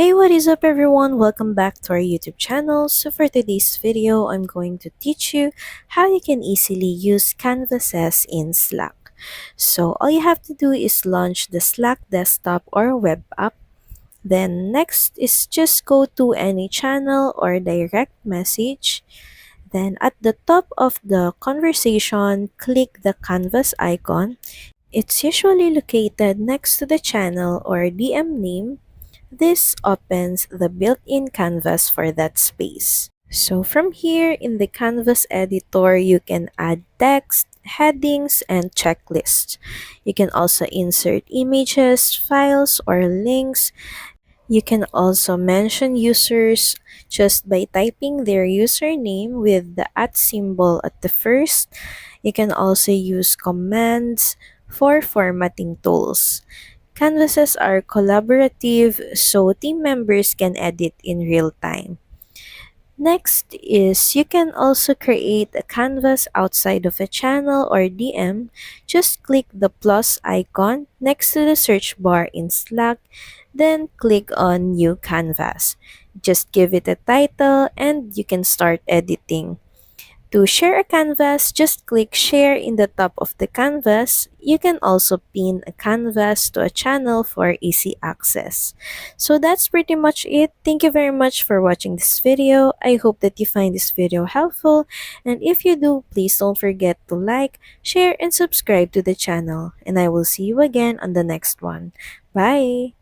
Hey, what is up everyone? Welcome back to our YouTube channel. So for today's video, I'm going to teach you how you can easily use canvases in Slack. So all you have to do is launch the Slack desktop or web app. Then next is just go to any channel or direct message. Then at the top of the conversation, click the canvas icon. It's usually located next to the channel or DM name. This opens the built-in canvas for that space. So from here in the canvas editor, you can add text, headings, and checklists. You can also insert images, files, or links. You can also mention users just by typing their username with the @ symbol at the first. You can also use commands for formatting tools. Canvases are collaborative, so team members can edit in real time. Next is you can also create a canvas outside of a channel or DM. Just click the plus icon next to the search bar in Slack, then click on New Canvas. Just give it a title and you can start editing. To share a canvas, just click share in the top of the canvas. You can also pin a canvas to a channel for easy access. So that's pretty much it. Thank you very much for watching this video. I hope that you find this video helpful. And if you do, please don't forget to like, share, and subscribe to the channel. And I will see you again on the next one. Bye!